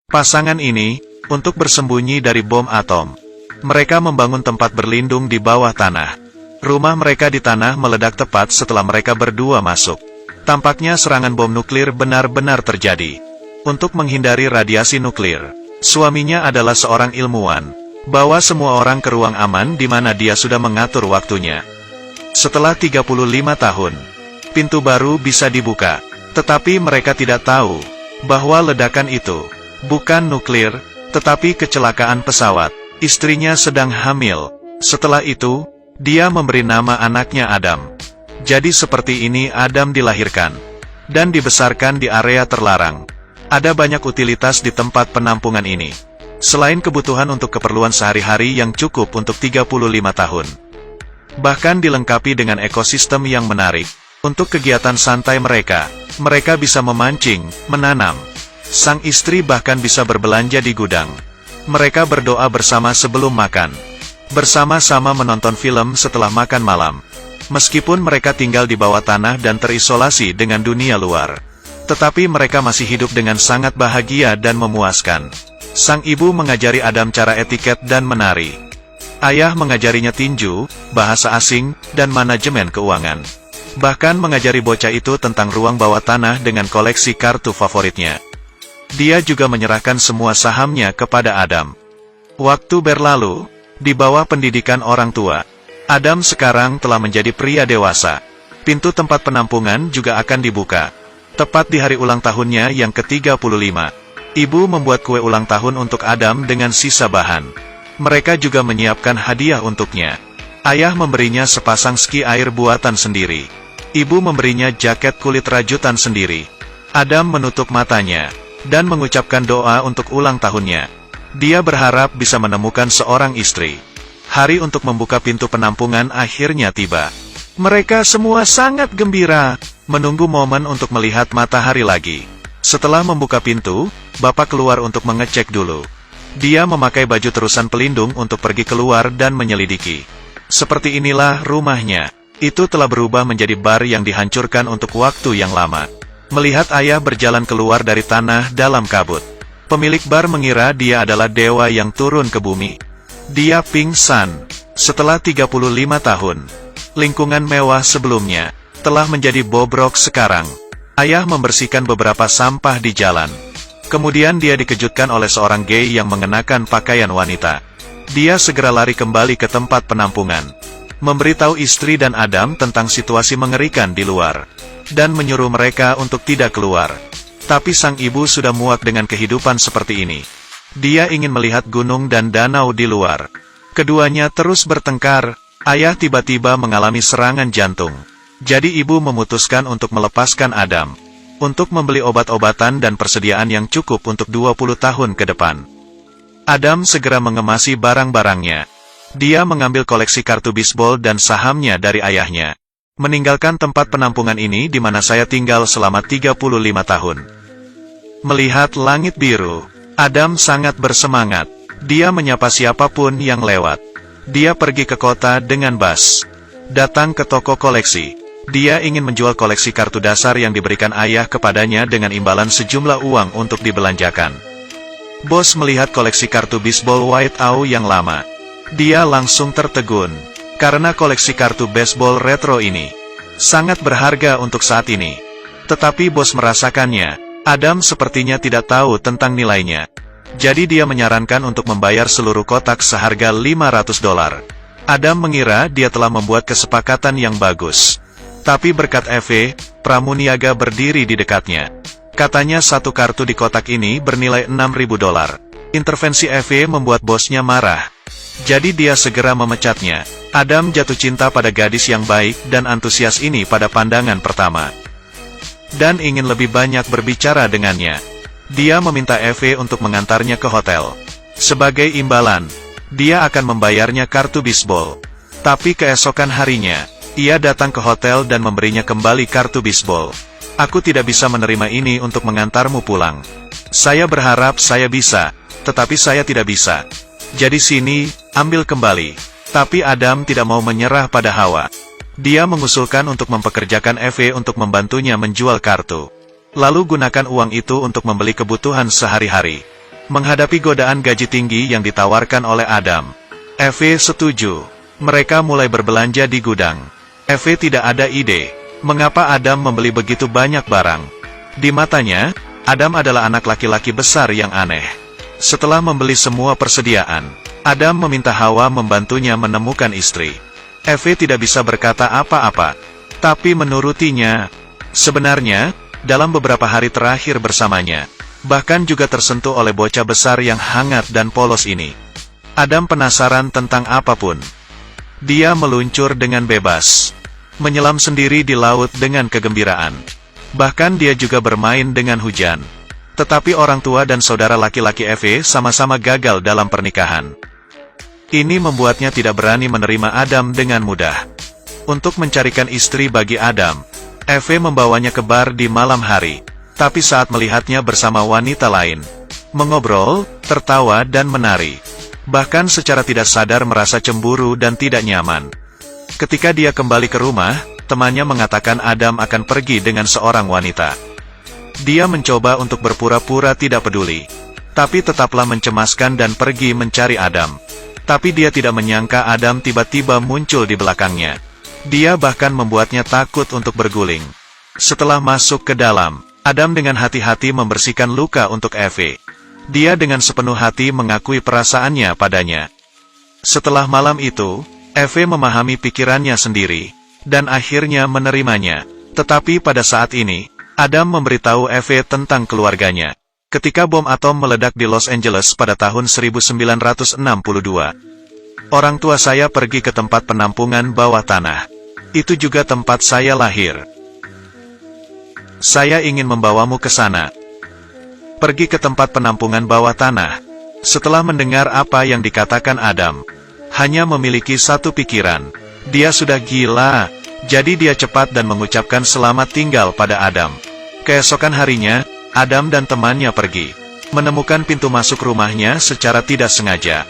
Pasangan ini, untuk bersembunyi dari bom atom, mereka membangun tempat berlindung di bawah tanah. Rumah mereka di tanah meledak tepat setelah mereka berdua masuk. Tampaknya serangan bom nuklir benar-benar terjadi. Untuk menghindari radiasi nuklir, suaminya adalah seorang ilmuwan. Bawa semua orang ke ruang aman di mana dia sudah mengatur waktunya. Setelah 35 tahun, pintu baru bisa dibuka. Tetapi mereka tidak tahu bahwa ledakan itu bukan nuklir, tetapi kecelakaan pesawat. Istrinya sedang hamil. Setelah itu, dia memberi nama anaknya Adam. Jadi seperti ini Adam dilahirkan dan dibesarkan di area terlarang. Ada banyak utilitas di tempat penampungan ini. Selain kebutuhan untuk keperluan sehari-hari yang cukup untuk 35 tahun. Bahkan dilengkapi dengan ekosistem yang menarik. Untuk kegiatan santai mereka bisa memancing, menanam. Sang istri bahkan bisa berbelanja di gudang. Mereka berdoa bersama sebelum makan. Bersama-sama menonton film setelah makan malam. Meskipun mereka tinggal di bawah tanah dan terisolasi dengan dunia luar. Tetapi mereka masih hidup dengan sangat bahagia dan memuaskan. Sang ibu mengajari Adam cara etiket dan menari. Ayah mengajarinya tinju, bahasa asing, dan manajemen keuangan. Bahkan mengajari bocah itu tentang ruang bawah tanah dengan koleksi kartu favoritnya. Dia juga menyerahkan semua sahamnya kepada Adam. Waktu berlalu, di bawah pendidikan orang tua, Adam sekarang telah menjadi pria dewasa. Pintu tempat penampungan juga akan dibuka. Tepat di hari ulang tahunnya yang ke-35. Ibu membuat kue ulang tahun untuk Adam dengan sisa bahan. Mereka juga menyiapkan hadiah untuknya. Ayah memberinya sepasang ski air buatan sendiri. Ibu memberinya jaket kulit rajutan sendiri. Adam menutup matanya dan mengucapkan doa untuk ulang tahunnya. Dia berharap bisa menemukan seorang istri. Hari untuk membuka pintu penampungan akhirnya tiba. Mereka semua sangat gembira, menunggu momen untuk melihat matahari lagi. Setelah membuka pintu, Bapak keluar untuk mengecek dulu. Dia memakai baju terusan pelindung untuk pergi keluar dan menyelidiki. Seperti inilah rumahnya. Itu telah berubah menjadi bar yang dihancurkan untuk waktu yang lama. Melihat ayah berjalan keluar dari tanah dalam kabut. Pemilik bar mengira dia adalah dewa yang turun ke bumi. Dia pingsan. Setelah 35 tahun, lingkungan mewah sebelumnya telah menjadi bobrok sekarang. Ayah membersihkan beberapa sampah di jalan. Kemudian dia dikejutkan oleh seorang gay yang mengenakan pakaian wanita. Dia segera lari kembali ke tempat penampungan. Memberitahu istri dan Adam tentang situasi mengerikan di luar. Dan menyuruh mereka untuk tidak keluar. Tapi sang ibu sudah muak dengan kehidupan seperti ini. Dia ingin melihat gunung dan danau di luar. Keduanya terus bertengkar. Ayah tiba-tiba mengalami serangan jantung. Jadi ibu memutuskan untuk melepaskan Adam. Untuk membeli obat-obatan dan persediaan yang cukup untuk 20 tahun ke depan. Adam segera mengemasi barang-barangnya. Dia mengambil koleksi kartu bisbol dan sahamnya dari ayahnya. Meninggalkan tempat penampungan ini di mana saya tinggal selama 35 tahun. Melihat langit biru, Adam sangat bersemangat. Dia menyapa siapapun yang lewat. Dia pergi ke kota dengan bus. Datang ke toko koleksi. Dia ingin menjual koleksi kartu dasar yang diberikan ayah kepadanya dengan imbalan sejumlah uang untuk dibelanjakan. Bos melihat koleksi kartu bisbol White Owl yang lama. Dia langsung tertegun. Karena koleksi kartu baseball retro ini sangat berharga untuk saat ini. Tetapi bos merasakannya. Adam sepertinya tidak tahu tentang nilainya. Jadi dia menyarankan untuk membayar seluruh kotak seharga $500. Adam mengira dia telah membuat kesepakatan yang bagus. Tapi berkat Eve, pramuniaga berdiri di dekatnya. Katanya satu kartu di kotak ini bernilai $6.000. Intervensi Eve membuat bosnya marah. Jadi dia segera memecatnya. Adam jatuh cinta pada gadis yang baik dan antusias ini pada pandangan pertama. Dan ingin lebih banyak berbicara dengannya. Dia meminta Eve untuk mengantarnya ke hotel. Sebagai imbalan, dia akan membayarnya kartu bisbol. Tapi keesokan harinya, ia datang ke hotel dan memberinya kembali kartu bisbol. Aku tidak bisa menerima ini untuk mengantarmu pulang. Saya berharap saya bisa, tetapi saya tidak bisa. Jadi sini, ambil kembali. Tapi Adam tidak mau menyerah pada Hawa. Dia mengusulkan untuk mempekerjakan Eve untuk membantunya menjual kartu. Lalu gunakan uang itu untuk membeli kebutuhan sehari-hari. Menghadapi godaan gaji tinggi yang ditawarkan oleh Adam, Eve setuju. Mereka mulai berbelanja di gudang. Eve tidak ada ide, mengapa Adam membeli begitu banyak barang. Di matanya, Adam adalah anak laki-laki besar yang aneh. Setelah membeli semua persediaan, Adam meminta Hawa membantunya menemukan istri. Eve tidak bisa berkata apa-apa, tapi menurutinya. Sebenarnya, dalam beberapa hari terakhir bersamanya, bahkan juga tersentuh oleh bocah besar yang hangat dan polos ini. Adam penasaran tentang apapun. Dia meluncur dengan bebas, menyelam sendiri di laut dengan kegembiraan. Bahkan dia juga bermain dengan hujan. Tetapi orang tua dan saudara laki-laki Eve sama-sama gagal dalam pernikahan. Ini membuatnya tidak berani menerima Adam dengan mudah. Untuk mencarikan istri bagi Adam, Eve membawanya ke bar di malam hari. Tapi saat melihatnya bersama wanita lain, mengobrol, tertawa dan menari, bahkan secara tidak sadar merasa cemburu dan tidak nyaman. Ketika dia kembali ke rumah, temannya mengatakan Adam akan pergi dengan seorang wanita. Dia mencoba untuk berpura-pura tidak peduli, tapi tetaplah mencemaskan dan pergi mencari Adam. Tapi dia tidak menyangka Adam tiba-tiba muncul di belakangnya. Dia bahkan membuatnya takut untuk berguling. Setelah masuk ke dalam, Adam dengan hati-hati membersihkan luka untuk Eve. Dia dengan sepenuh hati mengakui perasaannya padanya. Setelah malam itu, Eve memahami pikirannya sendiri, dan akhirnya menerimanya. Tetapi pada saat ini, Adam memberitahu Eve tentang keluarganya. Ketika bom atom meledak di Los Angeles pada tahun 1962, orang tua saya pergi ke tempat penampungan bawah tanah. Itu juga tempat saya lahir. Saya ingin membawamu ke sana. Pergi ke tempat penampungan bawah tanah. Setelah mendengar apa yang dikatakan Adam, hanya memiliki satu pikiran. Dia sudah gila. Jadi dia cepat dan mengucapkan selamat tinggal pada Adam. Keesokan harinya, Adam dan temannya pergi, menemukan pintu masuk rumahnya secara tidak sengaja.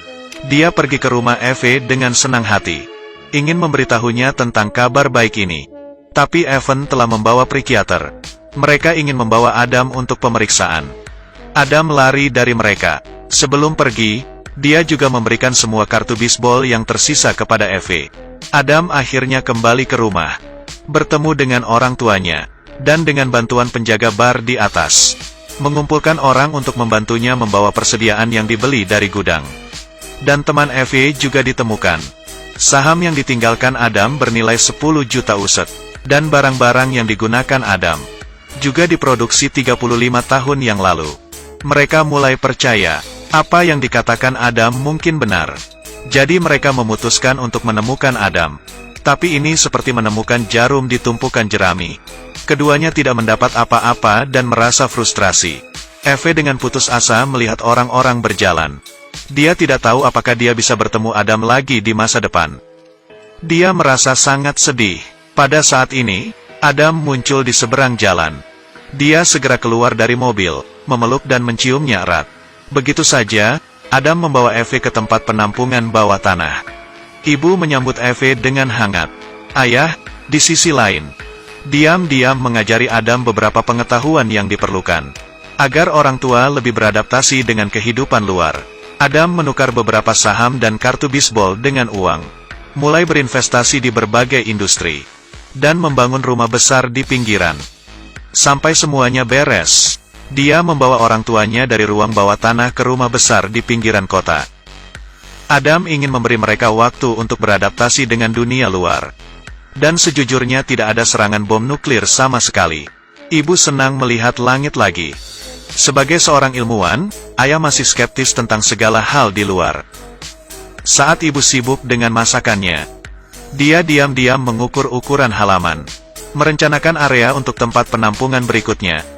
Dia pergi ke rumah Eve dengan senang hati, ingin memberitahunya tentang kabar baik ini. Tapi Evan telah membawa psikiater. Mereka ingin membawa Adam untuk pemeriksaan. Adam lari dari mereka. Sebelum pergi, dia juga memberikan semua kartu bisbol yang tersisa kepada Eve. Adam akhirnya kembali ke rumah, bertemu dengan orang tuanya, dan dengan bantuan penjaga bar di atas, mengumpulkan orang untuk membantunya membawa persediaan yang dibeli dari gudang. Dan teman Eve juga ditemukan. Saham yang ditinggalkan Adam bernilai 10 juta uset, dan barang-barang yang digunakan Adam juga diproduksi 35 tahun yang lalu. Mereka mulai percaya, apa yang dikatakan Adam mungkin benar. Jadi mereka memutuskan untuk menemukan Adam. Tapi ini seperti menemukan jarum di tumpukan jerami. Keduanya tidak mendapat apa-apa dan merasa frustrasi. Eve dengan putus asa melihat orang-orang berjalan. Dia tidak tahu apakah dia bisa bertemu Adam lagi di masa depan. Dia merasa sangat sedih. Pada saat ini, Adam muncul di seberang jalan. Dia segera keluar dari mobil, memeluk dan menciumnya erat. Begitu saja, Adam membawa Eve ke tempat penampungan bawah tanah. Ibu menyambut Eve dengan hangat. Ayah, di sisi lain, diam-diam mengajari Adam beberapa pengetahuan yang diperlukan, agar orang tua lebih beradaptasi dengan kehidupan luar. Adam menukar beberapa saham dan kartu bisbol dengan uang, mulai berinvestasi di berbagai industri, dan membangun rumah besar di pinggiran. Sampai semuanya beres, dia membawa orang tuanya dari ruang bawah tanah ke rumah besar di pinggiran kota. Adam ingin memberi mereka waktu untuk beradaptasi dengan dunia luar. Dan sejujurnya tidak ada serangan bom nuklir sama sekali. Ibu senang melihat langit lagi. Sebagai seorang ilmuwan, ayah masih skeptis tentang segala hal di luar. Saat ibu sibuk dengan masakannya, dia diam-diam mengukur ukuran halaman, merencanakan area untuk tempat penampungan berikutnya.